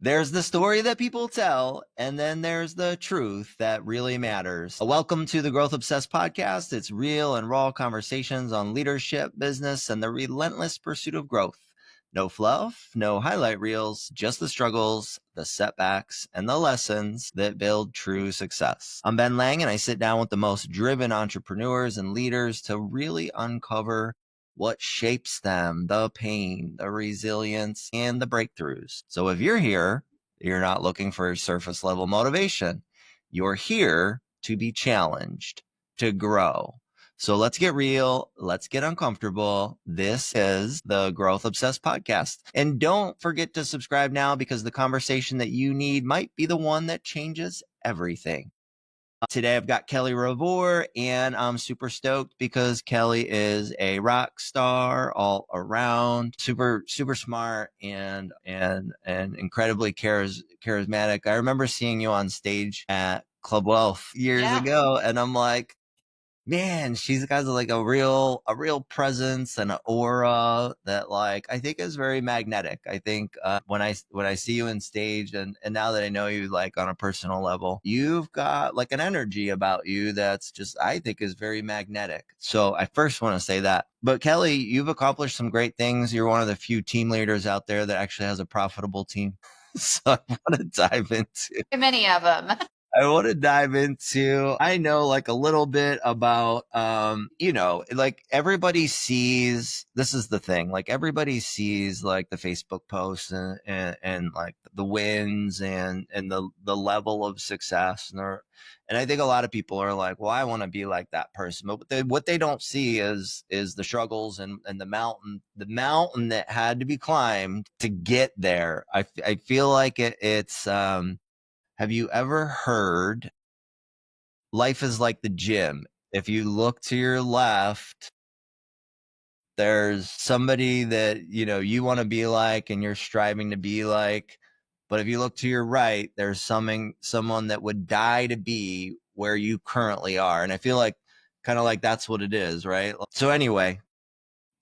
There's the story that people tell, and then there's the truth that really matters. Welcome to the Growth Obsessed podcast. It's real and raw conversations on leadership, business, and the relentless pursuit of growth. No fluff, no highlight reels, just the struggles, the setbacks, and the lessons that build true success. I'm Ben Lang, and I sit down with the most driven entrepreneurs and leaders to really uncover what shapes them, the pain, the resilience, and the breakthroughs. So if you're here, you're not looking for surface level motivation. You're here to be challenged, to grow. So let's get real. Let's get uncomfortable. This is the Growth Obsessed podcast. And don't forget to subscribe now, because the conversation that you need might be the one that changes everything. Today I've got Kellie Revoir, and I'm super stoked because Kellie is a rock star all around, super smart and incredibly charismatic. I remember seeing you on stage at Club Wealth years ago, and I'm like, man, she's got like a real presence and an aura that, like, I think is very magnetic. I think when I see you in stage, and now that I know you, like, on a personal level, you've got like an energy about you that's just, I think, is very magnetic. So I first want to say that. But Kellie, you've accomplished some great things. You're one of the few team leaders out there that actually has a profitable team. So I want to dive into many of them. I want to dive into, I know, like, a little bit about, like, everybody sees, this is the thing, like, everybody sees like the Facebook posts and like the wins and the level of success. And I think a lot of people are like, well, I want to be like that person. But what they don't see is the struggles and the mountain that had to be climbed to get there. I feel like it's, have you ever heard life is like the gym? If you look to your left, there's somebody that, you want to be like and you're striving to be like. But if you look to your right, there's someone that would die to be where you currently are. And I feel like kind of like that's what it is, right? So anyway,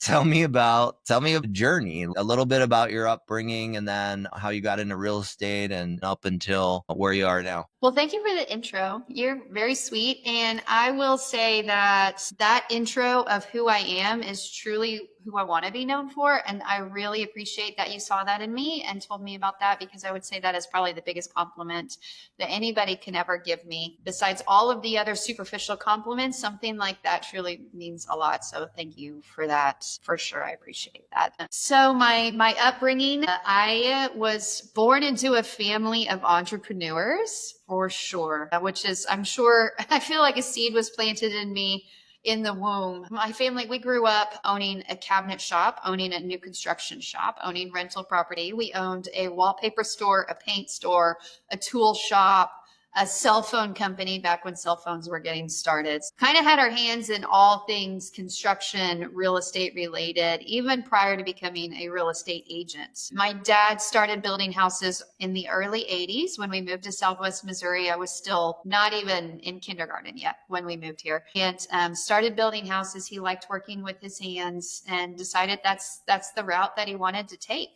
tell me about the journey, a little bit about your upbringing, and then how you got into real estate and up until where you are now. Well, thank you for the intro. You're very sweet. And I will say that intro of who I am is truly who I want to be known for. And I really appreciate that you saw that in me and told me about that, because I would say that is probably the biggest compliment that anybody can ever give me. Besides all of the other superficial compliments, something like that truly means a lot. So thank you for that. For sure. I appreciate that. So my upbringing, I was born into a family of entrepreneurs, for sure, which is, I'm sure, I feel like a seed was planted in me in the womb. My family, we grew up owning a cabinet shop, owning a new construction shop, owning rental property. We owned a wallpaper store, a paint store, a tool shop, a cell phone company back when cell phones were getting started. Kind of had our hands in all things construction, real estate related, even prior to becoming a real estate agent. My dad started building houses in the early 80s. When we moved to Southwest Missouri, I was still not even in kindergarten yet when we moved here, and started building houses. He liked working with his hands and decided that's the route that he wanted to take.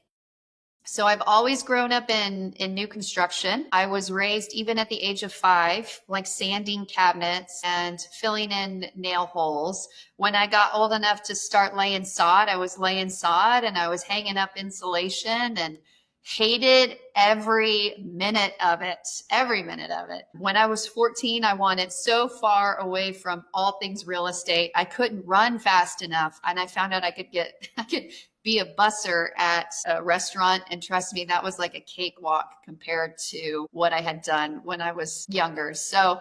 So I've always grown up in new construction. I was raised, even at the age of 5, like sanding cabinets and filling in nail holes. When I got old enough to start laying sod, I was laying sod and I was hanging up insulation, and hated every minute of it, every minute of it. When I was 14, I wanted so far away from all things real estate. I couldn't run fast enough. And I found out I could be a busser at a restaurant. And trust me, that was like a cakewalk compared to what I had done when I was younger. So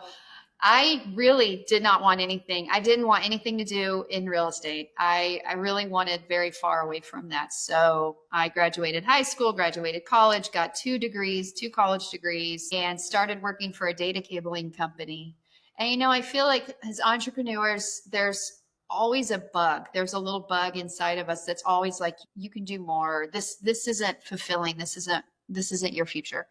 I really did not want anything. I didn't want anything to do in real estate. I really wanted very far away from that. So I graduated high school, graduated college, got 2 college degrees, and started working for a data cabling company. And, I feel like as entrepreneurs, there's always a bug. There's a little bug inside of us that's always like, you can do more. This isn't fulfilling. This isn't your future.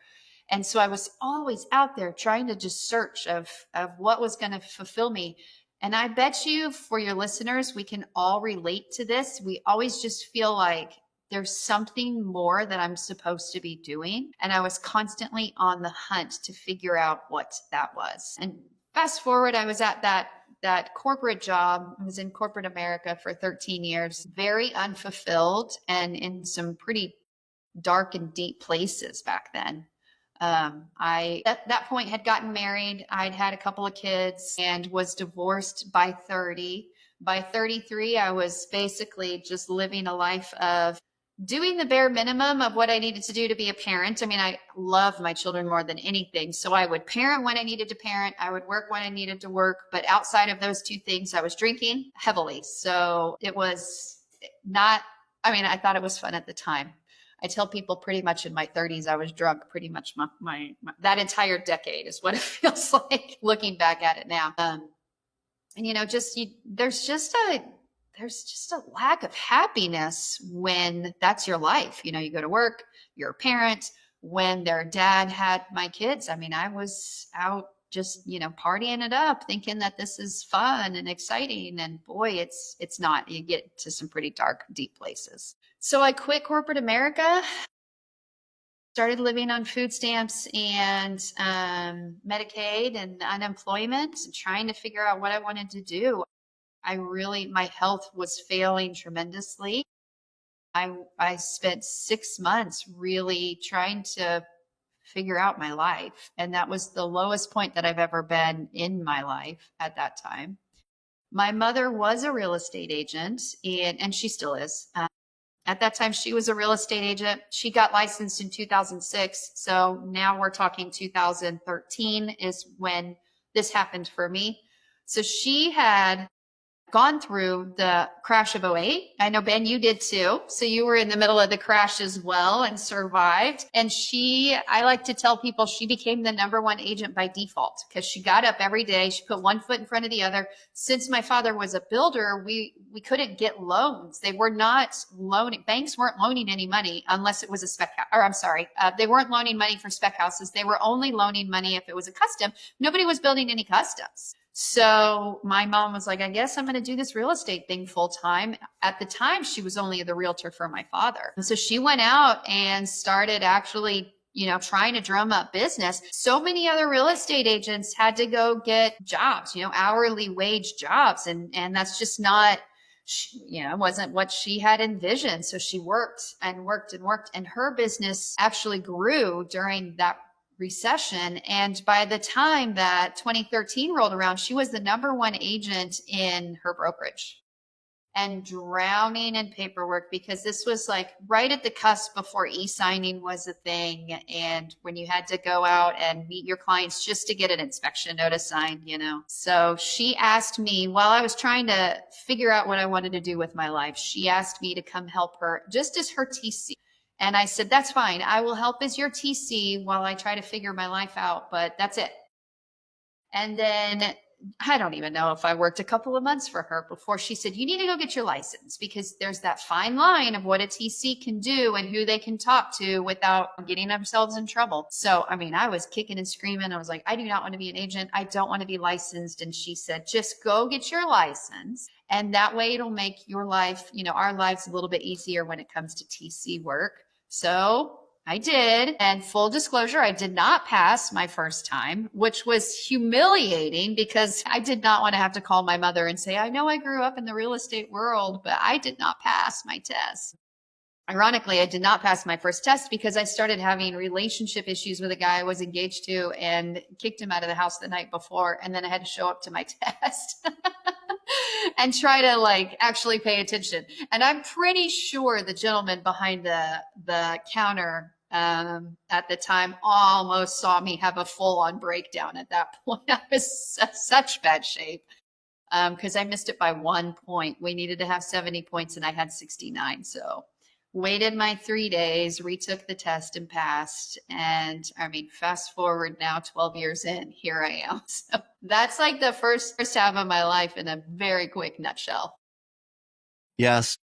And so I was always out there trying to just search of what was going to fulfill me. And I bet you, for your listeners, we can all relate to this. We always just feel like there's something more that I'm supposed to be doing. And I was constantly on the hunt to figure out what that was. And fast forward, I was at that corporate job. I was in corporate America for 13 years, very unfulfilled and in some pretty dark and deep places back then. I at that point had gotten married. I'd had a couple of kids and was divorced by 30. By 33, I was basically just living a life of doing the bare minimum of what I needed to do to be a parent. I mean, I love my children more than anything. So I would parent when I needed to parent. I would work when I needed to work. But outside of those two things, I was drinking heavily. So it was not, I mean, I thought it was fun at the time. I tell people pretty much in my 30s, I was drunk pretty much my that entire decade is what it feels like looking back at it now. And there's just a lack of happiness when that's your life. You go to work, you're a parent. When their dad had my kids, I mean, I was out just, partying it up, thinking that this is fun and exciting. And boy, it's not. You get to some pretty dark, deep places. So I quit corporate America, started living on food stamps and Medicaid and unemployment, and trying to figure out what I wanted to do. My health was failing tremendously. I spent 6 months really trying to figure out my life. And that was the lowest point that I've ever been in my life at that time. My mother was a real estate agent, and she still is. At that time, she was a real estate agent. She got licensed in 2006. So now we're talking 2013 is when this happened for me. So she had gone through the crash of '08. I know, Ben, you did too. So you were in the middle of the crash as well and survived. And I like to tell people she became the number one agent by default because she got up every day. She put one foot in front of the other. Since my father was a builder, we couldn't get loans. They were not loaning. Banks weren't loaning any money unless it was a spec house. Or I'm sorry, they weren't loaning money for spec houses. They were only loaning money if it was a custom. Nobody was building any customs. So my mom was like, I guess I'm going to do this real estate thing full time. At the time, she was only the realtor for my father. And so she went out and started actually, trying to drum up business. So many other real estate agents had to go get jobs, hourly wage jobs. And that's just not, it wasn't what she had envisioned. So she worked and worked and worked, and her business actually grew during that recession. And by the time that 2013 rolled around, she was the number one agent in her brokerage and drowning in paperwork because this was like right at the cusp before e-signing was a thing. And when you had to go out and meet your clients just to get an inspection notice signed, So she asked me while I was trying to figure out what I wanted to do with my life, she asked me to come help her just as her TC. And I said, that's fine. I will help as your TC while I try to figure my life out, but that's it. And then I don't even know if I worked a couple of months for her before she said, you need to go get your license because there's that fine line of what a TC can do and who they can talk to without getting themselves in trouble. So, I was kicking and screaming. I was like, I do not want to be an agent. I don't want to be licensed. And she said, just go get your license. And that way it'll make your life, our lives a little bit easier when it comes to TC work. So I did. And full disclosure, I did not pass my first time, which was humiliating because I did not want to have to call my mother and say, I know I grew up in the real estate world, but I did not pass my test. Ironically, I did not pass my first test because I started having relationship issues with a guy I was engaged to and kicked him out of the house the night before. And then I had to show up to my test and try to actually pay attention. And I'm pretty sure the gentleman behind the counter at the time almost saw me have a full-on breakdown at that point. I was such bad shape because I missed it by 1 point. We needed to have 70 points and I had 69. So waited my 3 days, retook the test and passed. And fast forward now 12 years in, here I am. So that's like the first half of my life in a very quick nutshell. Yes.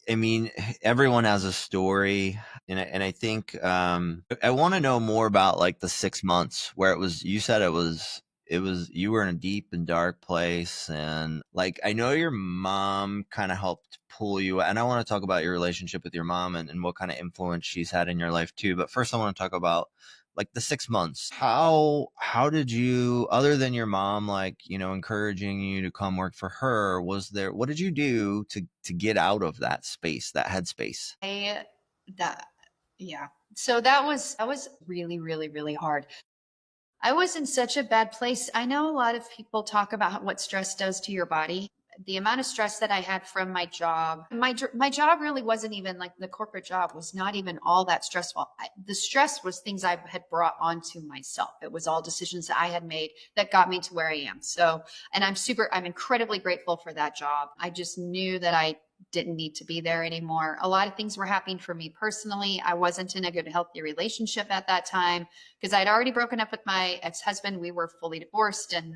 Everyone has a story. And I think I want to know more about the 6 months where you said it was you were in a deep and dark place. And like, I know your mom kind of helped pull you, and I want to talk about your relationship with your mom and what kind of influence she's had in your life too. But first I want to talk about like the 6 months. How did you, other than your mom, like, encouraging you to come work for her, what did you do to get out of that space, that headspace? That yeah. So that was really, really, really hard. I was in such a bad place. I know a lot of people talk about what stress does to your body. The amount of stress that I had from my job, my job really wasn't even like the corporate job was not even all that stressful. The stress was things I had brought onto myself. It was all decisions that I had made that got me to where I am. So, and I'm incredibly grateful for that job. I just knew that I didn't need to be there anymore. A lot of things were happening for me personally. I wasn't in a good, healthy relationship at that time because I'd already broken up with my ex-husband. We were fully divorced. And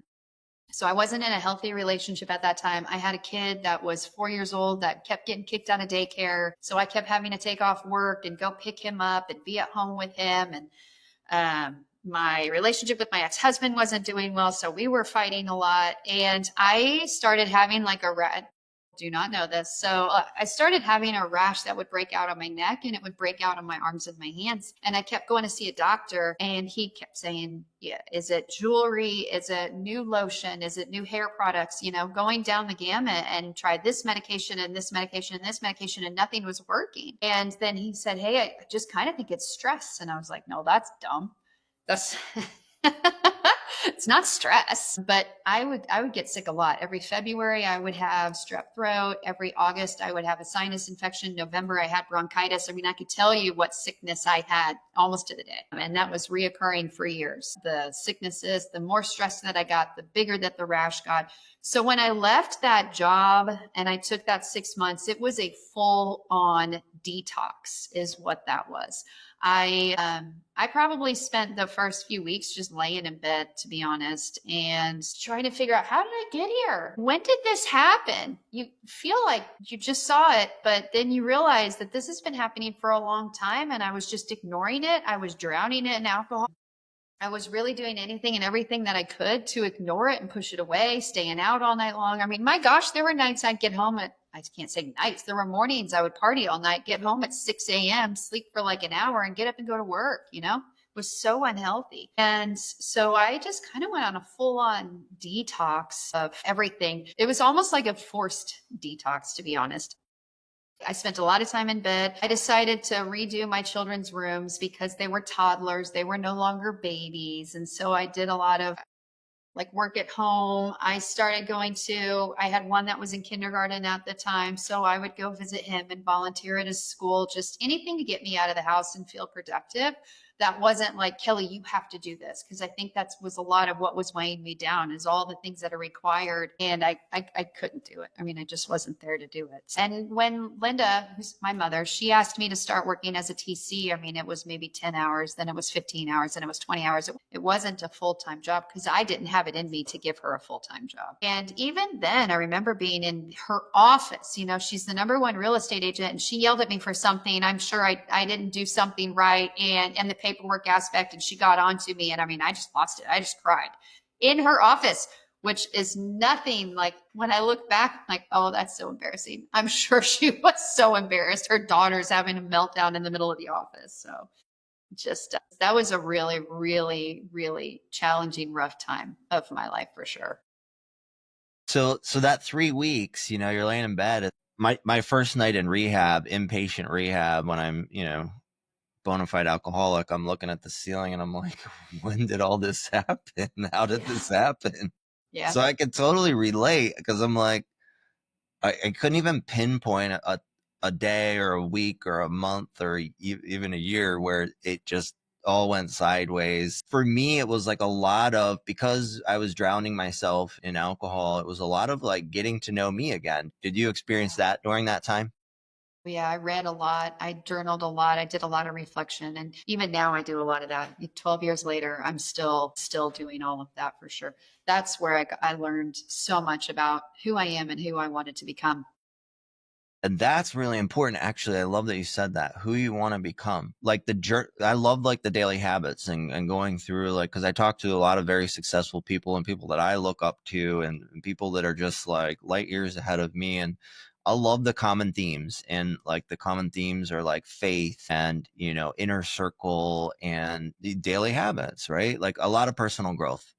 so I wasn't in a healthy relationship at that time. I had a kid that was 4 years old that kept getting kicked out of daycare. So I kept having to take off work and go pick him up and be at home with him. And my relationship with my ex-husband wasn't doing well. So we were fighting a lot. And I started having like do not know this. So I started having a rash that would break out on my neck and it would break out on my arms and my hands. And I kept going to see a doctor and he kept saying, yeah, is it jewelry? Is it new lotion? Is it new hair products? Going down the gamut and tried this medication and this medication and this medication and nothing was working. And then he said, hey, I just kind of think it's stress. And I was like, no, that's dumb. That's it's not stress, but I would get sick a lot. Every February I would have strep throat. Every August I would have a sinus infection. November I had bronchitis. I mean, I could tell you what sickness I had almost to the day. And that was reoccurring for years. The sicknesses, the more stress that I got, the bigger that the rash got. So when I left that job and I took that 6 months, it was a full on detox is what that was. I probably spent the first few weeks just laying in bed, to be honest, and trying to figure out how did I get here? When did this happen? You feel like you just saw it, but then you realize that this has been happening for a long time and I was just ignoring it. I was drowning it in alcohol. I was really doing anything and everything that I could to ignore it and push it away, staying out all night long. I mean, my gosh, there were nights I'd get home I can't say nights. There were mornings I would party all night, get home at 6 a.m., sleep for like an hour and get up and go to work, It was so unhealthy. And so I just kind of went on a full on detox of everything. It was almost like a forced detox, to be honest. I spent a lot of time in bed. I decided to redo my children's rooms because they were toddlers. They were no longer babies. And so I did a lot of like work at home. I had one that was in kindergarten at the time. So I would go visit him and volunteer at his school, just anything to get me out of the house and feel productive. That wasn't like, Kelly, you have to do this. Cause I think that was a lot of what was weighing me down is all the things that are required. And I couldn't do it. I mean, I just wasn't there to do it. And when Linda, who's my mother, she asked me to start working as a TC, I mean, it was maybe 10 hours, then it was 15 hours, then it was 20 hours. It wasn't a full-time job because I didn't have it in me to give her a full-time job. And even then I remember being in her office, she's the number one real estate agent and she yelled at me for something. I'm sure I didn't do something right. And the paperwork aspect and she got onto me. And I mean, I just lost it. I just cried in her office, which is nothing like when I look back, like, oh, that's so embarrassing. I'm sure she was so embarrassed. Her daughter's having a meltdown in the middle of the office. So just that was a really, really, really challenging, rough time of my life for sure. So that 3 weeks, you're laying in bed. My first night in rehab, inpatient rehab, when I'm, bona fide alcoholic, I'm looking at the ceiling and I'm like, when did all this happen? How did this happen? Yeah. So I could totally relate because I'm like, I couldn't even pinpoint a day or a week or a month or even a year where it just all went sideways. For me, it was like a lot of, because I was drowning myself in alcohol, it was a lot of like getting to know me again. Did you experience that during that time? Yeah, I read a lot. I journaled a lot. I did a lot of reflection. And even now I do a lot of that. 12 years later, I'm still doing all of that for sure. That's where I learned so much about who I am and who I wanted to become. And that's really important. Actually, I love that you said that. Who you want to become. Like I love like the daily habits and going through like, cause I talk to a lot of very successful people and people that I look up to and people that are just like light years ahead of me. And I love the common themes, and like the common themes are like faith and, inner circle and the daily habits, right? Like a lot of personal growth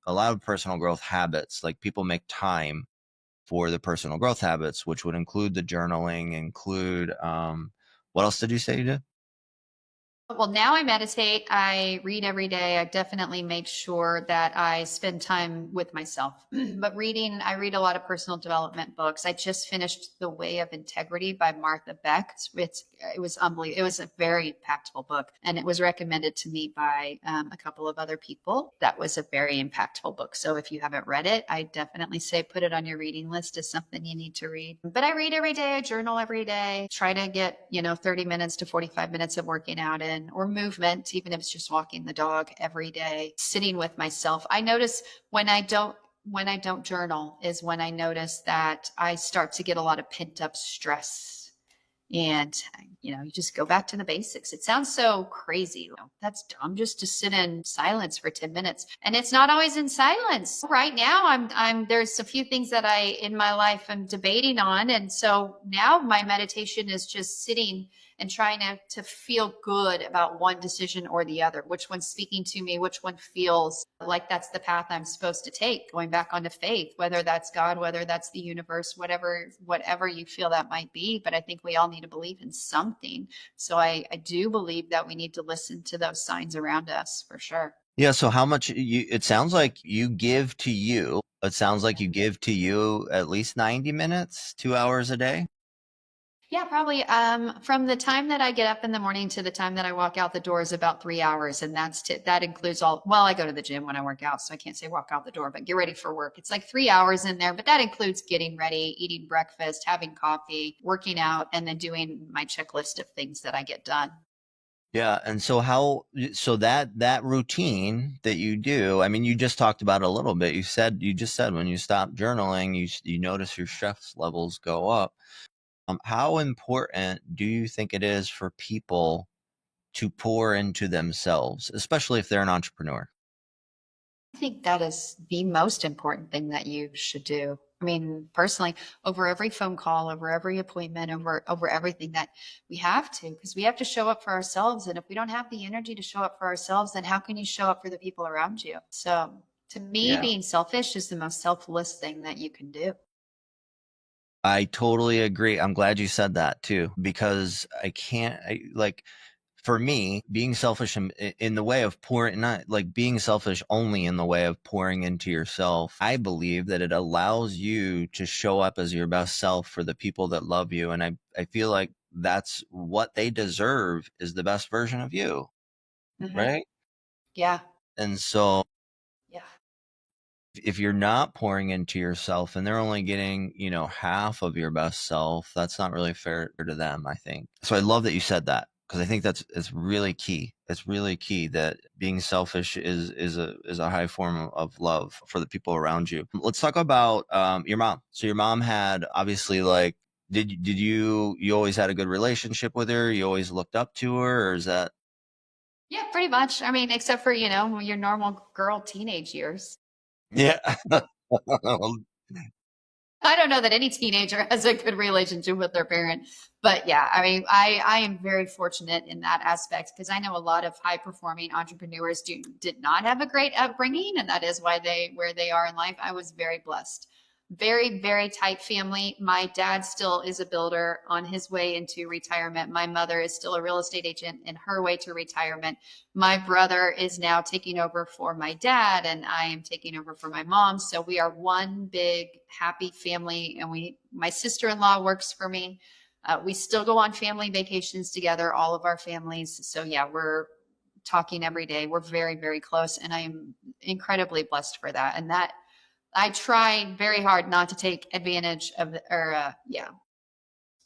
habits, like people make time for the personal growth habits, which would include the journaling, include what else did you say you did? Well, now I meditate. I read every day. I definitely make sure that I spend time with myself. But reading, I read a lot of personal development books. I just finished The Way of Integrity by Martha Beck. It was unbelievable. It was a very impactful book, and it was recommended to me by a couple of other people. That was a very impactful book. So if you haven't read it, I definitely say put it on your reading list as something you need to read. But I read every day. I journal every day. Try to get 30 minutes to 45 minutes of working out in, or movement, even if it's just walking the dog every day, sitting with myself. I notice when I don't journal is when I notice that I start to get a lot of pent up stress. And, you just go back to the basics. It sounds so crazy. That's dumb, just to sit in silence for 10 minutes. And it's not always in silence. Right now, there's a few things that in my life I'm debating on. And so now my meditation is just sitting and trying to feel good about one decision or the other, which one's speaking to me, which one feels like that's the path I'm supposed to take, going back onto faith, whether that's God, whether that's the universe, whatever you feel that might be. But I think we all need to believe in something. So I do believe that we need to listen to those signs around us for sure. Yeah. So how much it sounds like you give to you. It sounds like you give to you at least 90 minutes, 2 hours a day. Yeah, probably. From the time that I get up in the morning to the time that I walk out the door is about 3 hours, and that includes all. Well, I go to the gym when I work out, so I can't say walk out the door, but get ready for work. It's like 3 hours in there, but that includes getting ready, eating breakfast, having coffee, working out, and then doing my checklist of things that I get done. Yeah. And so that routine that you do, I mean, you just talked about it a little bit. You just said when you stop journaling, you notice your stress levels go up. How important do you think it is for people to pour into themselves, especially if they're an entrepreneur? I think that is the most important thing that you should do. I mean, personally, over every phone call, over every appointment, over everything that we have to, because we have to show up for ourselves. And if we don't have the energy to show up for ourselves, then how can you show up for the people around you? So to me, Yeah. being selfish is the most selfless thing that you can do. I totally agree. I'm glad you said that too, because like for me, being selfish in the way of pouring, not like being selfish only in the way of pouring into yourself. I believe that it allows you to show up as your best self for the people that love you. And I feel like that's what they deserve, is the best version of you. Hmm. Right. Yeah. And so Yeah. if you're not pouring into yourself and they're only getting, half of your best self, that's not really fair to them, I think. So I love that you said that, because I think it's really key. It's really key that being selfish is a high form of love for the people around you. Let's talk about your mom. So your mom had obviously like did you always had a good relationship with her? You always looked up to her, or is that Yeah, pretty much. I mean, except for, your normal girl teenage years. yeah. I don't know that any teenager has a good relationship with their parent, but yeah, I mean, I am very fortunate in that aspect, because I know a lot of high performing entrepreneurs did not have a great upbringing, and that is why where they are in life. I was very blessed. Very, very tight family. My dad still is a builder on his way into retirement. My mother is still a real estate agent in her way to retirement. My brother is now taking over for my dad, and I am taking over for my mom. So we are one big happy family. And my sister-in-law works for me. We still go on family vacations together, all of our families. So yeah, we're talking every day. We're very, very close, and I am incredibly blessed for that. And that I try very hard not to take advantage of, yeah,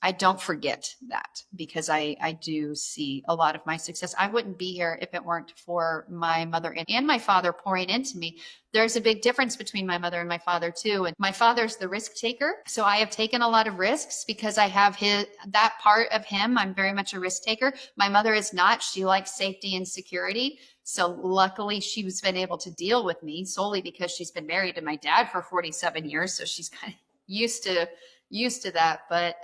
I don't forget that, because I do see a lot of my success. I wouldn't be here if it weren't for my mother and my father pouring into me. There's a big difference between my mother and my father too. And my father's the risk taker. So I have taken a lot of risks because I have that part of him. I'm very much a risk taker. My mother is not. She likes safety and security. So luckily she's been able to deal with me solely because she's been married to my dad for 47 years. So she's kind of used to that. But,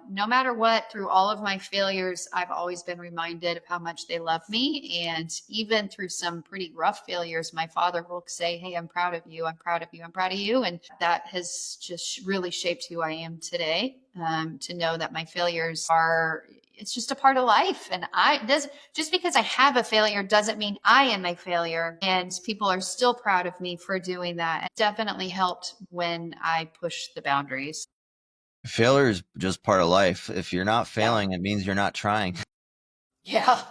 no matter what, through all of my failures, I've always been reminded of how much they love me. And even through some pretty rough failures, my father will say, "Hey, I'm proud of you. I'm proud of you. I'm proud of you." And that has just really shaped who I am today. To know that my failures it's just a part of life. And just because I have a failure doesn't mean I am a failure. And people are still proud of me for doing that. It definitely helped when I pushed the boundaries. Failure is just part of life. If you're not Yeah. failing, it means you're not trying. Yeah.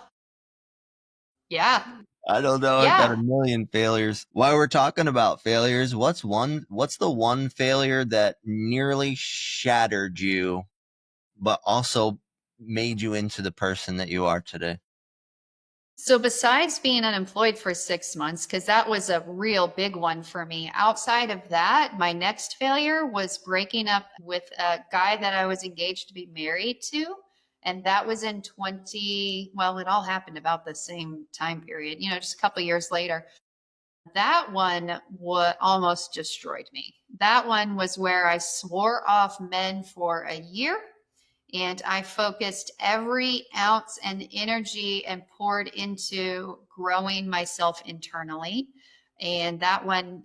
Yeah. I don't know. I've got a Yeah. million failures. While we're talking about failures, what's the one failure that nearly shattered you, but also made you into the person that you are today? So besides being unemployed for 6 months, because that was a real big one for me, outside of that, my next failure was breaking up with a guy that I was engaged to be married to. And that was in it all happened about the same time period, just a couple of years later. That one almost destroyed me. That one was where I swore off men for a year, and I focused every ounce and energy and poured into growing myself internally. And that one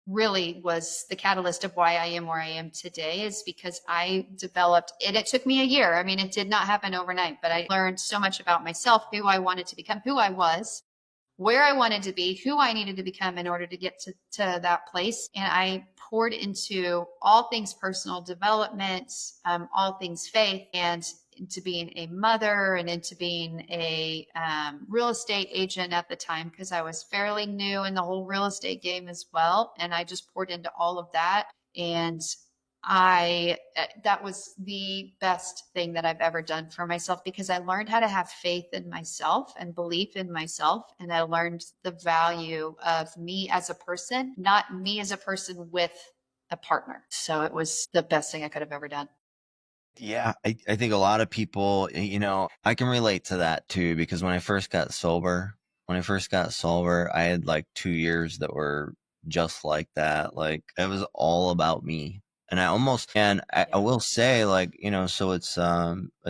really was the catalyst of why I am where I am today, is because I developed it. It took me a year. I mean, it did not happen overnight, but I learned so much about myself, who I wanted to become, who I was, where I wanted to be, who I needed to become in order to get to that place. And I poured into all things personal development, all things faith, and into being a mother, and into being a real estate agent at the time, because I was fairly new in the whole real estate game as well. And I just poured into all of that. And that was the best thing that I've ever done for myself, because I learned how to have faith in myself and belief in myself. And I learned the value of me as a person, not me as a person with a partner. So it was the best thing I could have ever done. Yeah, I think a lot of people, I can relate to that too, because when I first got sober, I had like 2 years that were just like that. Like it was all about me. And I will say, like, so it's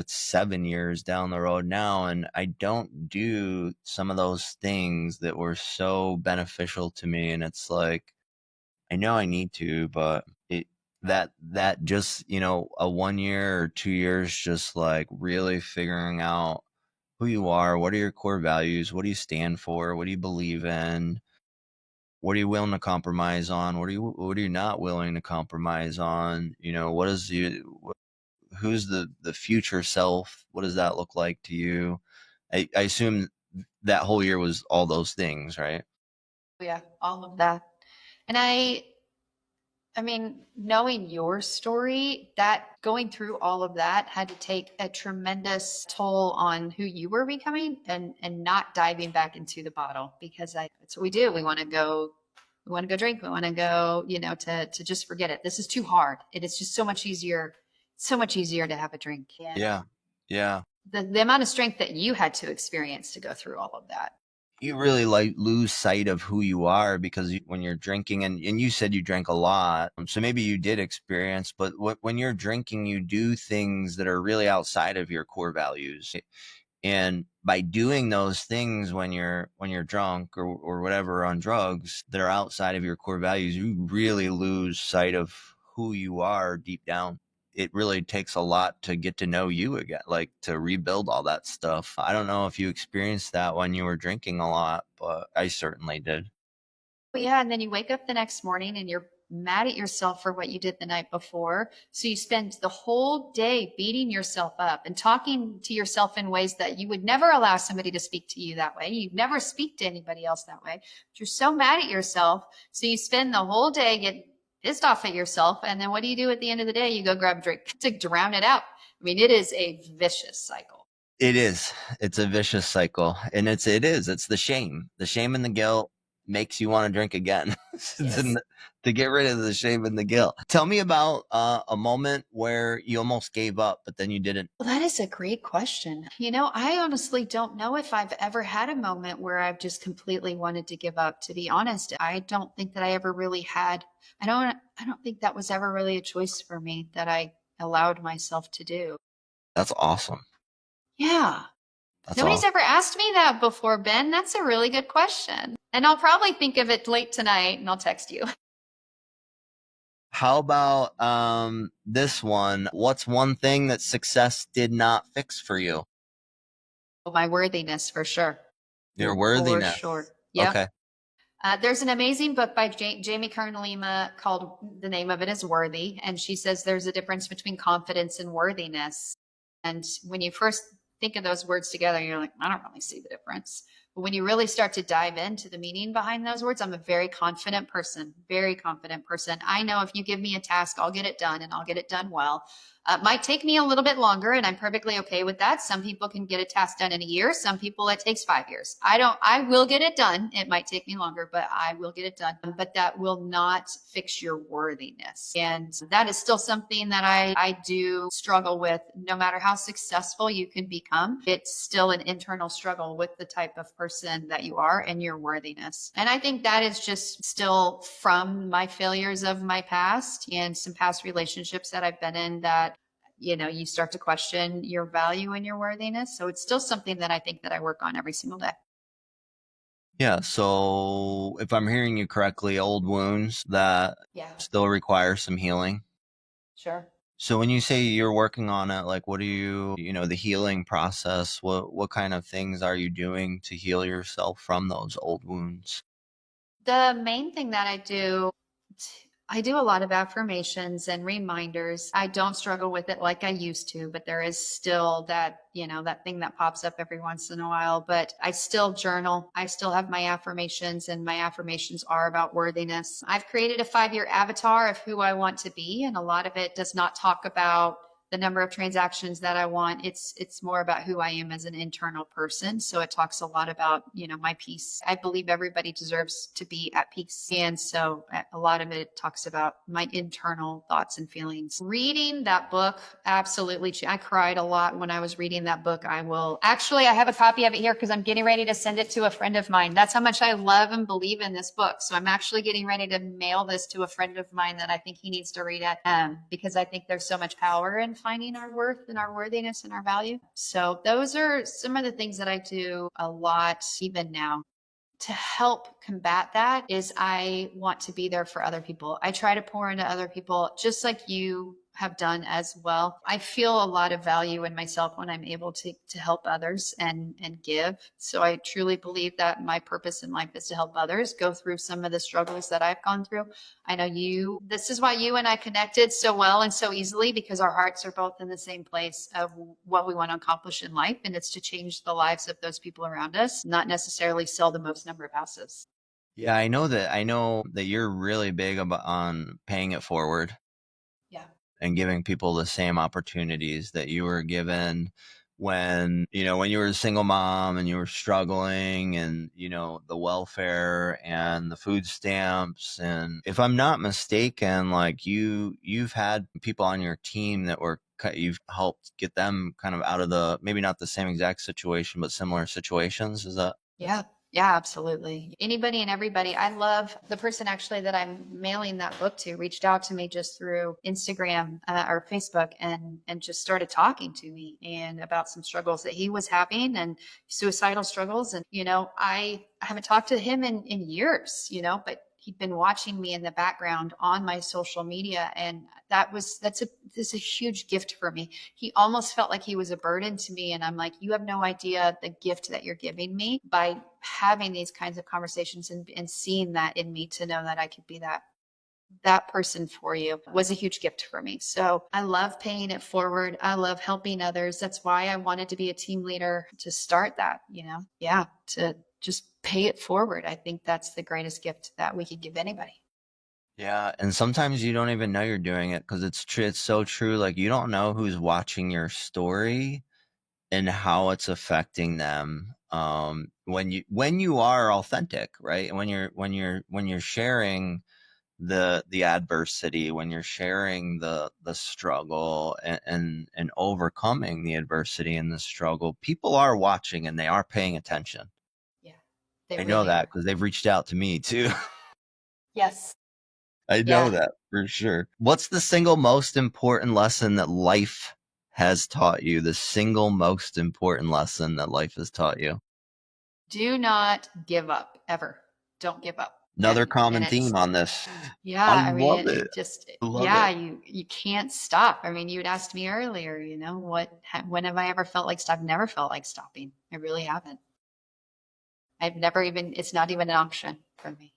7 years down the road now, and I don't do some of those things that were so beneficial to me. And it's like, I know I need to, but that just, a 1 year or 2 years, just like really figuring out who you are, what are your core values, what do you stand for, what do you believe in, what are you willing to compromise on, what are you not willing to compromise on, what is who's the future self, what does that look like to you? I assume that whole year was all those things, right? Yeah, all of that. And I mean, knowing your story, that going through all of that had to take a tremendous toll on who you were becoming, and not diving back into the bottle, because that's what we do. We want to go drink. We want to go, to just forget it. This is too hard. It is just so much easier to have a drink. And Yeah. Yeah. the amount of strength that you had to experience to go through all of that. You really like lose sight of who you are, because when you're drinking, and you said you drank a lot, so maybe you did experience, but when you're drinking, you do things that are really outside of your core values. And by doing those things when you're drunk or whatever, on drugs that are outside of your core values, you really lose sight of who you are deep down. It really takes a lot to get to know you again, like to rebuild all that stuff. I don't know if you experienced that when you were drinking a lot, but I certainly did. Well, yeah, and then you wake up the next morning and you're mad at yourself for what you did the night before. So you spend the whole day beating yourself up and talking to yourself in ways that you would never allow somebody to speak to you that way. You'd never speak to anybody else that way. But you're so mad at yourself. So you spend the whole day getting pissed off at yourself. And then what do you do at the end of the day? You go grab a drink to drown it out. I mean, it is a vicious cycle. It is. It's a vicious cycle. And it's the shame. The shame and the guilt makes you want to drink again Yes. to get rid of the shame and the guilt. Tell me about a moment where you almost gave up, but then you didn't. Well, that is a great question. I honestly don't know if I've ever had a moment where I've just completely wanted to give up, to be honest. I don't think that I ever really had. I don't think that was ever really a choice for me that I allowed myself to do. That's awesome. Yeah. That's Nobody's awesome. ever asked me that before, Ben. That's a really good question. And I'll probably think of it late tonight and I'll text you. How about this one? What's one thing that success did not fix for you? My worthiness, for sure. Your For worthiness. sure. Yep. Okay. There's an amazing book by Jamie Kern Lima called, the name of it is Worthy. And she says there's a difference between confidence and worthiness. And when you first think of those words together, you're like, I don't really see the difference. But when you really start to dive into the meaning behind those words, I'm a very confident person, very confident person. I know if you give me a task, I'll get it done and I'll get it done well. Might take me a little bit longer, and I'm perfectly okay with that. Some people can get a task done in a year. Some people it takes 5 years. I will get it done. It might take me longer, but I will get it done. But that will not fix your worthiness. And that is still something that I do struggle with. No matter how successful you can become, it's still an internal struggle with the type of person that you are and your worthiness. And I think that is just still from my failures of my past and some past relationships that I've been in, that you start to question your value and your worthiness. So it's still something that I think that I work on every single day. Yeah. So if I'm hearing you correctly, old wounds that Yeah, still require some healing. sure. So when you say you're working on it, like what are the healing process, what kind of things are you doing to heal yourself from those old wounds? The main thing that I do a lot of affirmations and reminders. I don't struggle with it like I used to, but there is still that thing that pops up every once in a while. But I still journal. I still have my affirmations, and my affirmations are about worthiness. I've created a 5-year avatar of who I want to be, and a lot of it does not talk about the number of transactions that I want. It's more about who I am as an internal person. So it talks a lot about, my peace. I believe everybody deserves to be at peace. And so a lot of it talks about my internal thoughts and feelings. Reading that book, absolutely. I cried a lot when I was reading that book. I have a copy of it here because I'm getting ready to send it to a friend of mine. That's how much I love and believe in this book. So I'm actually getting ready to mail this to a friend of mine that I think he needs to read it, because I think there's so much power in finding our worth and our worthiness and our value. So those are some of the things that I do a lot, even now. To help combat that is I want to be there for other people. I try to pour into other people, just like you have done as well. I feel a lot of value in myself when I'm able to help others and give. So I truly believe that my purpose in life is to help others go through some of the struggles that I've gone through. I know this is why you and I connected so well and so easily, because our hearts are both in the same place of what we want to accomplish in life. And it's to change the lives of those people around us, not necessarily sell the most number of houses. Yeah, I know that you're really big on paying it forward Yeah. and giving people the same opportunities that you were given when you were a single mom and you were struggling, and the welfare and the food stamps. And if I'm not mistaken, like you've had people on your team that you've helped get them kind of out of the, maybe not the same exact situation, but similar situations. Is that? Yeah. Yeah, absolutely. Anybody and everybody. I love the person actually that I'm mailing that book to reached out to me just through Instagram or Facebook, and just started talking to me and about some struggles that he was having, and suicidal struggles. And, I haven't talked to him in years, but he'd been watching me in the background on my social media. And that's a huge gift for me. He almost felt like he was a burden to me. And I'm like, you have no idea the gift that you're giving me by having these kinds of conversations, and seeing that in me, to know that I could be that person for you, was a huge gift for me. So I love paying it forward. I love helping others. That's why I wanted to be a team leader, to start that, to just pay it forward. I think that's the greatest gift that we could give anybody. Yeah, and sometimes you don't even know you're doing it because it's true. It's so true. Like you don't know who's watching your story and how it's affecting them. When you are authentic, right? When you're sharing the adversity, when you're sharing the struggle and overcoming the adversity and the struggle, people are watching and they are paying attention. Yeah, they I know really that are. because they've reached out to me too. Yes. I know Yeah. that for sure. What's the single most important lesson that life has taught you? The single most important lesson that life has taught you? Do not give up ever. Don't give up. Another And common it's, theme on this. I yeah, I mean, love it. it just, I love yeah, it. you can't stop. I mean, you had asked me earlier, when have I ever felt like stop? I've never felt like stopping. I really haven't. I've never even, it's not even an option for me.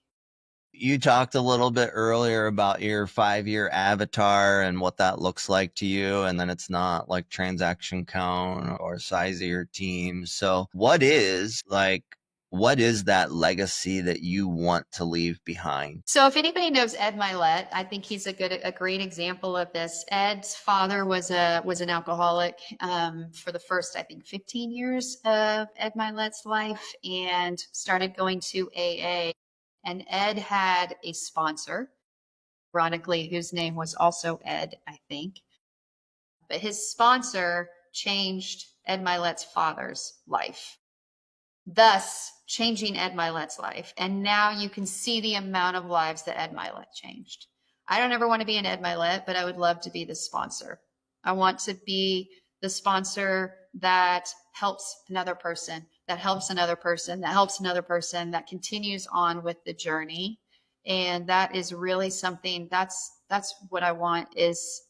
You talked a little bit earlier about your 5-year avatar and what that looks like to you. And then it's not like transaction count or size of your team. So what is that legacy that you want to leave behind? So if anybody knows Ed Milet, I think he's a great example of this. Ed's father was an alcoholic for the first, I think, 15 years of Ed Milet's life, and started going to AA. And Ed had a sponsor, ironically, whose name was also Ed, I think. But his sponsor changed Ed Milet's father's life, thus changing Ed Milet's life. And now you can see the amount of lives that Ed Milet changed. I don't ever want to be an Ed Milet, but I would love to be the sponsor. I want to be the sponsor that helps another person, that helps another person, that helps another person, that continues on with the journey. And that is really something that's what I want is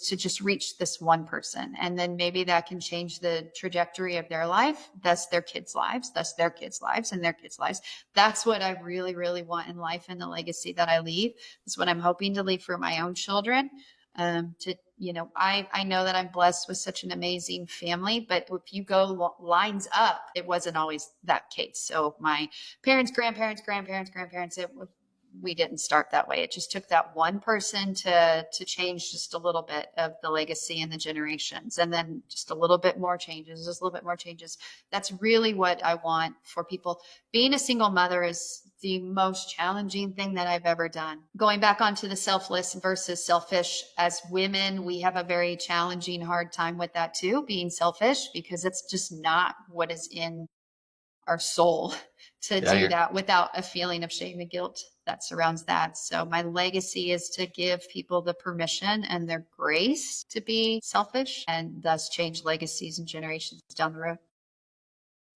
to just reach this one person. And then maybe that can change the trajectory of their life, thus their kids' lives, thus their kids' lives and their kids' lives. That's what I really, really want in life, and the legacy that I leave. That's what I'm hoping to leave for my own children. I know that I'm blessed with such an amazing family, but if you go lines up, it wasn't always that case. So my parents, grandparents, we didn't start that way. It just took that one person to change just a little bit of the legacy and the generations, and then just a little bit more changes, just a little bit more changes. That's really what I want for people. Being a single mother is the most challenging thing that I've ever done. Going back onto the selfless versus selfish, as women, we have a very challenging, hard time with that too, being selfish, because it's just not what is in our soul to Yeah, do you're, that without a feeling of shame and guilt that surrounds that. So my legacy is to give people the permission and their grace to be selfish, and thus change legacies and generations down the road.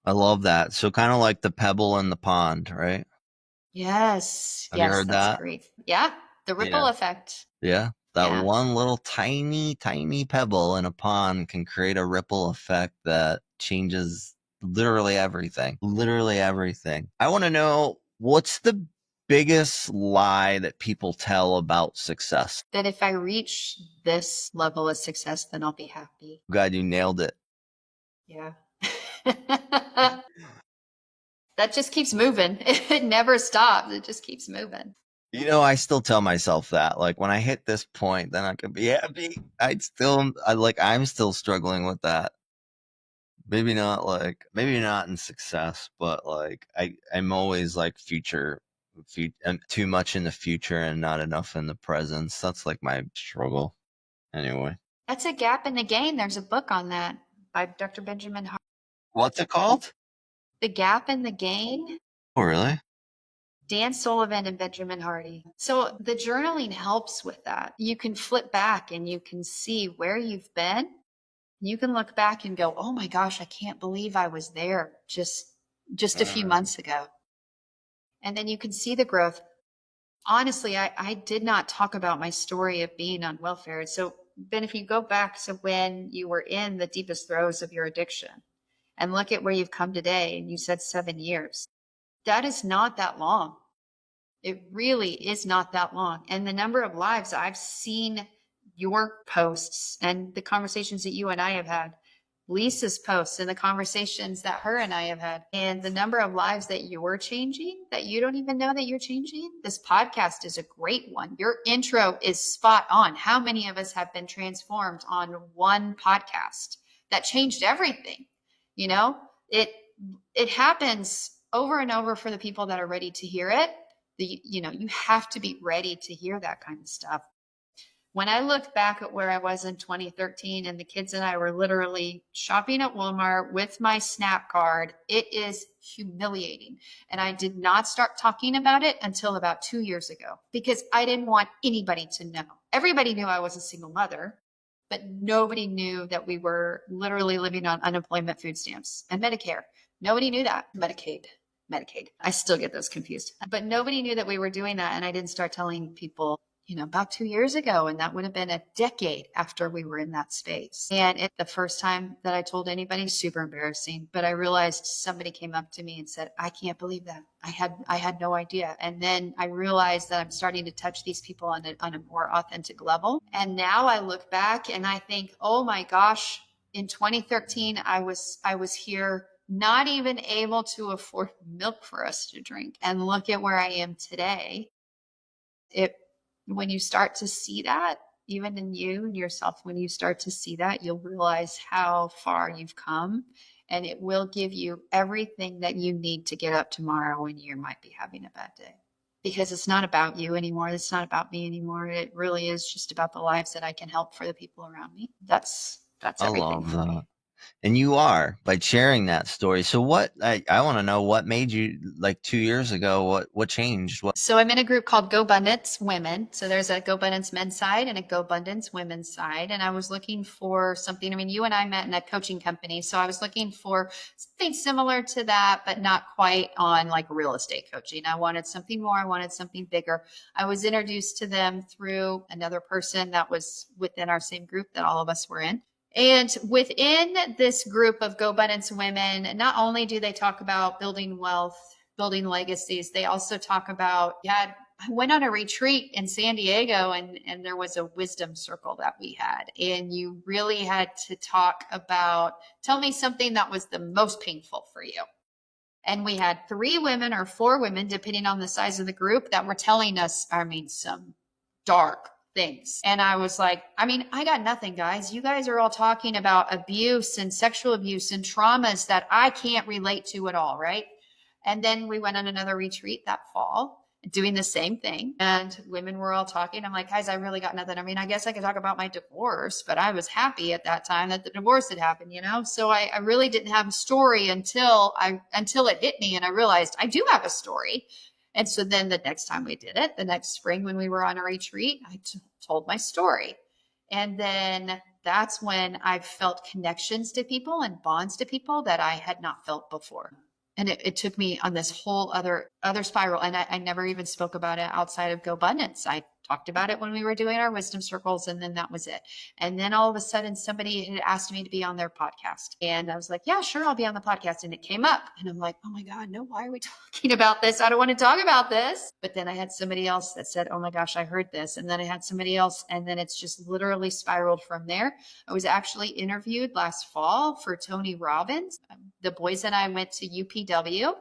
I love that. So kind of like the pebble in the pond, right? Yes. Have you Yes, heard that's that? great. Yeah. The Yeah. ripple effect. Yeah. That Yeah. one little tiny, tiny pebble in a pond can create a ripple effect that changes literally everything. Literally everything. I want to know, what's the biggest lie that people tell about success? That if I reach this level of success, then I'll be happy. God, you nailed it. Yeah. That just keeps moving. It never stops. It just keeps moving. You know, I still tell myself that. Like when I hit this point, then I could be happy. I'm still struggling with that. Maybe not in success, but like I'm always like I'm too much in the future and not enough in the present. That's like my struggle. Anyway, That's a gap in the gain. There's a book on that by Dr. Benjamin Hart. what's it called? The Gap in the Gain, Oh, really? Dan Sullivan and Benjamin Hardy. So the journaling helps with that. You can flip back and you can see where you've been. You can look back and go, "Oh my gosh, I can't believe I was there just a few Uh, months ago." And then you can see the growth. Honestly, I did not talk about my story of being on welfare. So, Ben, if you go back to when you were in the deepest throes of your addiction and look at where you've come today, and you said 7 years, that is not that long. It really is not that long. And the number of lives I've seen your posts and the conversations that you and I have had, Lisa's posts and the conversations that her and I have had, and the number of lives that you're changing that you don't even know that you're changing. This podcast is a great one. Your intro is spot on. How many of us have been transformed on one podcast that changed everything? You know, it happens over and over for the people that are ready to hear it. You have to be ready to hear that kind of stuff. When I look back at where I was in 2013 and the kids and I were literally shopping at Walmart with my SNAP card, it is humiliating. And I did not start talking about it until about 2 years ago because I didn't want anybody to know. Everybody knew I was a single mother, but nobody knew that we were literally living on unemployment food stamps and Medicare. Nobody knew that. Medicaid. I still get those confused. But nobody knew that we were doing that. And I didn't start telling people about 2 years ago. And that would have been a decade after we were in that space. And the first time that I told anybody, super embarrassing, but I realized somebody came up to me and said, I can't believe that. I had no idea. And then I realized that I'm starting to touch these people on a more authentic level. And now I look back and I think, oh my gosh, in 2013, I was here not even able to afford milk for us to drink. And look at where I am today. When you start to see that, even in you and yourself, when you start to see that, you'll realize how far you've come, and it will give you everything that you need to get up tomorrow when you might be having a bad day. Because it's not about you anymore. It's not about me anymore. It really is just about the lives that I can help for the people around me. That's I everything love for me. that. And you are, by sharing that story. So what, I want to know what made you, like 2 years ago, what changed? So I'm in a group called Go Abundance Women. So there's a Go Abundance men's side and a Go Abundance women's side. And I was looking for something. I mean, you and I met in a coaching company. So I was looking for something similar to that, but not quite on like real estate coaching. I wanted something more. I wanted something bigger. I was introduced to them through another person that was within our same group that all of us were in. And within this group of Go Abundance women, not only do they talk about building wealth, building legacies, they also talk about, I went on a retreat in San Diego and there was a wisdom circle that we had. And you really had to talk about, tell me something that was the most painful for you. And we had 3 women or 4 women, depending on the size of the group, that were telling us, some dark things. And I was like, I got nothing, guys. You guys are all talking about abuse and sexual abuse and traumas that I can't relate to at all, right? And then we went on another retreat that fall doing the same thing. And women were all talking. I'm like, guys, I really got nothing. I guess I could talk about my divorce, but I was happy at that time that the divorce had happened, So I really didn't have a story until it hit me. And I realized I do have a story. And so then the next time we did it, the next spring when we were on a retreat, I told my story. And then that's when I felt connections to people and bonds to people that I had not felt before. And it took me on this whole other spiral. And I never even spoke about it outside of Go Abundance. I talked about it when we were doing our wisdom circles, and then that was it. And then all of a sudden somebody had asked me to be on their podcast. And I was like, yeah, sure, I'll be on the podcast. And it came up and I'm like, oh my God, no, why are we talking about this? I don't want to talk about this. But then I had somebody else that said, oh my gosh, I heard this. And then I had somebody else. And then it's just literally spiraled from there. I was actually interviewed last fall for Tony Robbins. The boys and I went to UPW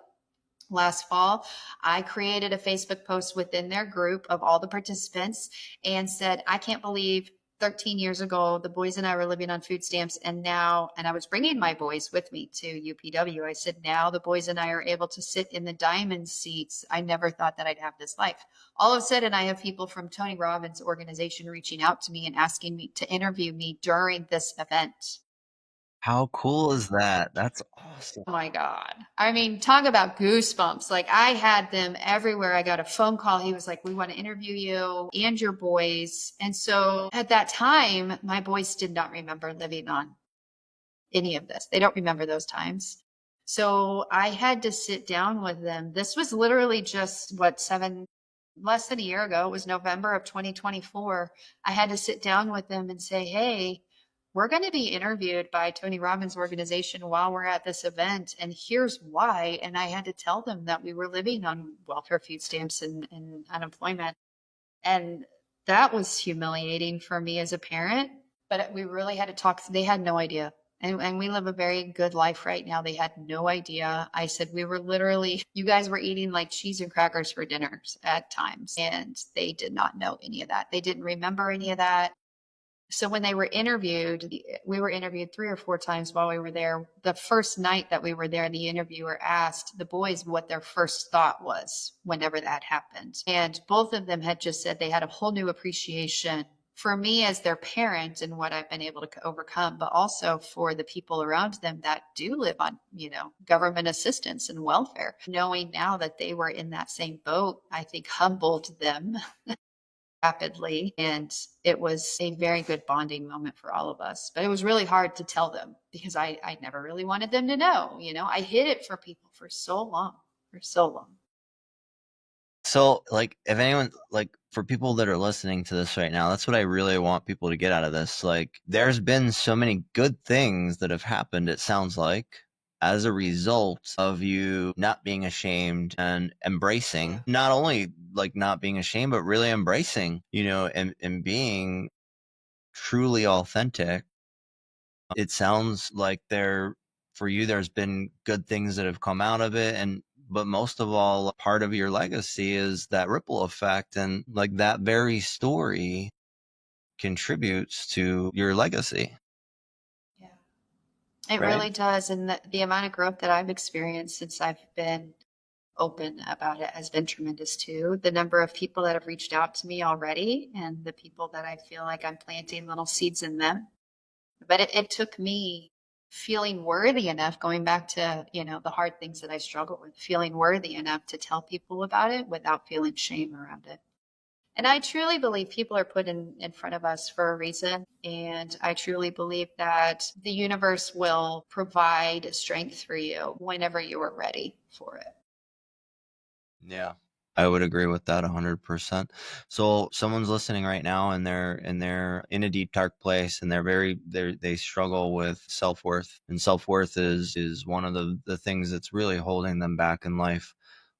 last fall. I created a Facebook post within their group of all the participants and said, I can't believe 13 years ago, the boys and I were living on food stamps. And I was bringing my boys with me to UPW. I said, now the boys and I are able to sit in the diamond seats. I never thought that I'd have this life. All of a sudden, I have people from Tony Robbins' organization reaching out to me and asking me to interview me during this event. How cool is that? That's awesome. Oh my God. Talk about goosebumps. Like I had them everywhere. I got a phone call. He was like, we want to interview you and your boys. And so at that time, my boys did not remember living on any of this. They don't remember those times. So I had to sit down with them. This was literally just less than a year ago. It was November of 2024. I had to sit down with them and say, hey, we're going to be interviewed by Tony Robbins' organization while we're at this event. And here's why. And I had to tell them that we were living on welfare food stamps and unemployment. And that was humiliating for me as a parent, but we really had to talk. They had no idea. And we live a very good life right now. They had no idea. I said, we were literally, you guys were eating like cheese and crackers for dinners at times. And they did not know any of that. They didn't remember any of that. So when they were interviewed, we were interviewed 3 or 4 times while we were there. The first night that we were there, the interviewer asked the boys what their first thought was whenever that happened. And both of them had just said they had a whole new appreciation for me as their parent and what I've been able to overcome, but also for the people around them that do live on, government assistance and welfare. Knowing now that they were in that same boat, I think humbled them rapidly. And it was a very good bonding moment for all of us. But it was really hard to tell them because I never really wanted them to know. I hid it for people for so long, for so long. So, like, if anyone, like, for people that are listening to this right now, that's what I really want people to get out of this. Like, there's been so many good things that have happened, it sounds like, as a result of you not being ashamed and embracing, not only like not being ashamed, but really embracing, and being truly authentic. It sounds like for you, there's been good things that have come out of it. But most of all, part of your legacy is that ripple effect. And like that very story contributes to your legacy. Yeah, it Right. really does. And the amount of growth that I've experienced since I've been open about it has been tremendous too. The number of people that have reached out to me already and the people that I feel like I'm planting little seeds in them. But it took me feeling worthy enough, going back to, the hard things that I struggle with, feeling worthy enough to tell people about it without feeling shame around it. And I truly believe people are put in front of us for a reason. And I truly believe that the universe will provide strength for you whenever you are ready for it. Yeah. I would agree with that 100%. So someone's listening right now and they're in a deep dark place and they struggle with self-worth, and self-worth is one of the things that's really holding them back in life.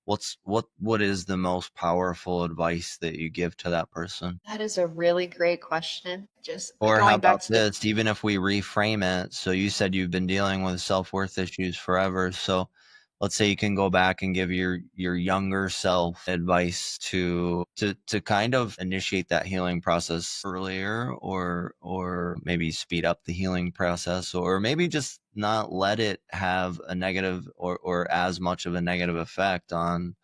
What is the most powerful advice that you give to that person? That is a really great question. Just Or how going back about to this, even if we reframe it? So you said you've been dealing with self-worth issues forever. So let's say you can go back and give your younger self advice to kind of initiate that healing process earlier, or maybe speed up the healing process, or maybe just not let it have a negative or as much of a negative effect on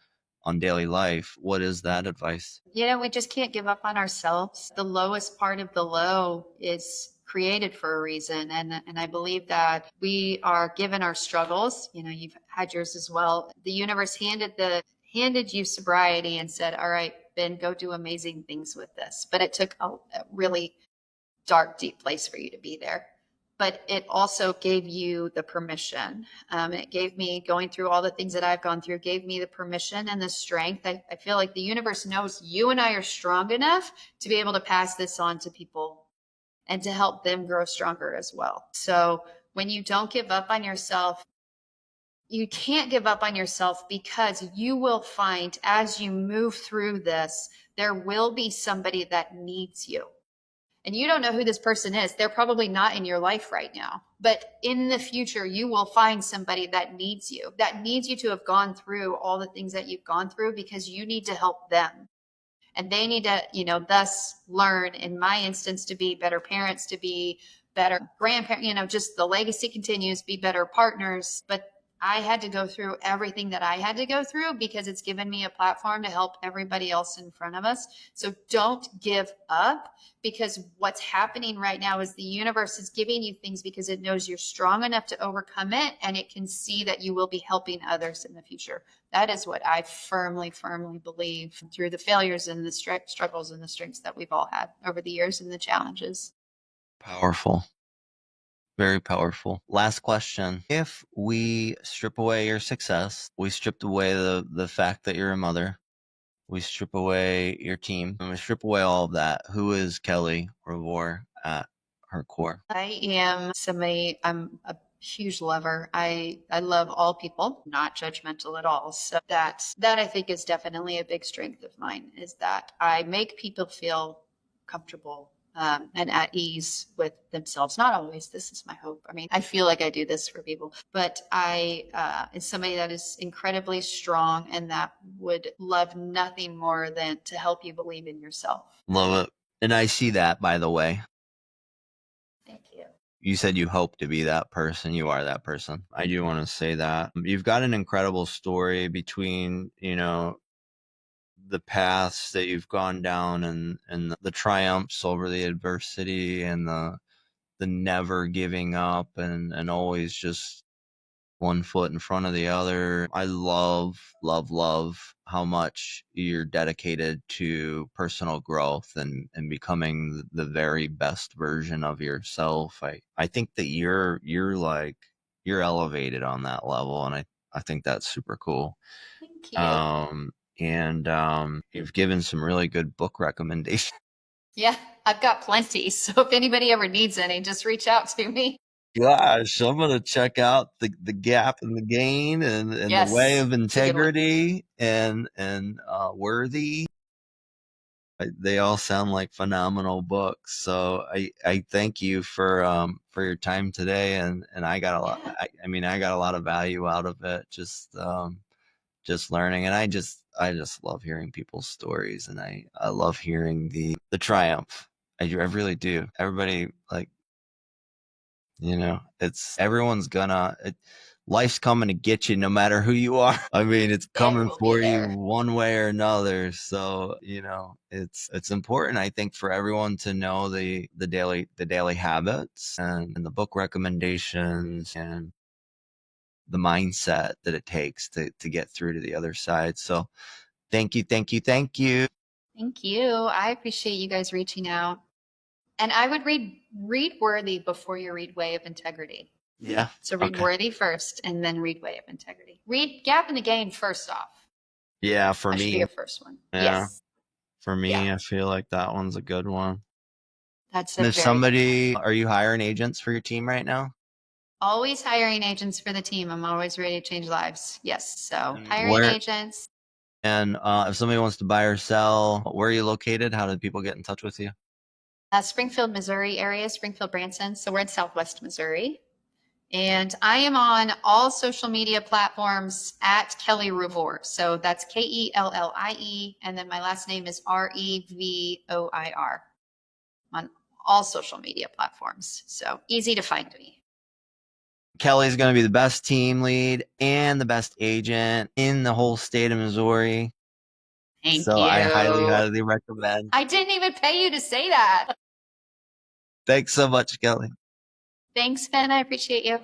daily life. What is that advice? we just can't give up on ourselves. The lowest part of the low is created for a reason. And I believe that we are given our struggles. You've had yours as well. The universe handed you sobriety and said, all right, Ben, go do amazing things with this. But it took a really dark, deep place for you to be there. But it also gave you the permission. It gave me, going through all the things that I've gone through, gave me the permission and the strength. I feel like the universe knows you and I are strong enough to be able to pass this on to people and to help them grow stronger as well. So when you don't give up on yourself, you can't give up on yourself, because you will find as you move through this, there will be somebody that needs you. And you don't know who this person is. They're probably not in your life right now. But in the future, you will find somebody that needs you to have gone through all the things that you've gone through, because you need to help them. And they need to, thus learn, in my instance, to be better parents, to be better grandparents, just the legacy continues, be better partners. But I had to go through everything that I had to go through because it's given me a platform to help everybody else in front of us. So don't give up, because what's happening right now is the universe is giving you things because it knows you're strong enough to overcome it, and it can see that you will be helping others in the future. That is what I firmly, firmly believe through the failures and the struggles and the strengths that we've all had over the years and the challenges. Powerful. Very powerful. Last question. If we strip away your success, we stripped away the fact that you're a mother, we strip away your team, and we strip away all of that, who is Kellie Revoir at her core? I am somebody, I'm a huge lover. I love all people, not judgmental at all. So that I think is definitely a big strength of mine, is that I make people feel comfortable. and at ease with themselves. Not always. This is my hope. I mean, I feel like I do this for people, but I is somebody that is incredibly strong and that would love nothing more than to help you believe in yourself. Love it. And I see that, by the way. Thank you. You said you hope to be that person. You are that person. I do want to say that. You've got an incredible story between, the paths that you've gone down and the triumphs over the adversity and the never giving up and always just one foot in front of the other. I love, love, love how much you're dedicated to personal growth and becoming the very best version of yourself. I think that you're elevated on that level, and I think that's super cool. Thank you. And you've given some really good book recommendations. Yeah, I've got plenty. So if anybody ever needs any, just reach out to me. Gosh, I'm gonna check out the Gap and the Gain and the Way Yes, of it's a good one. Integrity and Worthy. They all sound like phenomenal books. So I thank you for your time today, and I got a lot. Yeah. I mean, I got a lot of value out of it. Just learning, and I just love hearing people's stories, and I love hearing the triumph. I really do. Everybody, like, it's everyone's life's coming to get you no matter who you are. I mean, it's It coming will be for you there. one way or another. So, it's important, I think, for everyone to know the daily habits and the book recommendations and the mindset that it takes to get through to the other side. So thank you, thank you, thank you. Thank you. I appreciate you guys reaching out. And I would read Worthy before you read Way of Integrity. Yeah. So read Okay. Worthy first and then read Way of Integrity. Read Gap and the Gain first off. Yeah, for That should be me. your first one. Yeah. Yes. For me, Yeah. I feel like that one's a good one. That's a And if very good one. are you hiring agents for your team right now? Always hiring agents for the team. I'm always ready to change lives. Yes. So And hiring agents. And if somebody wants to buy or sell, where are you located? How do people get in touch with you? Springfield, Missouri area, Springfield, Branson. So we're in Southwest Missouri. And I am on all social media platforms at Kellie Revoir. So that's Kellie, and then my last name is Revoir on all social media platforms. So easy to find me. Kellie's going to be the best team lead and the best agent in the whole state of Missouri. Thank So you. I highly, highly recommend. I didn't even pay you to say that. Thanks so much, Kellie. Thanks, Ben. I appreciate you.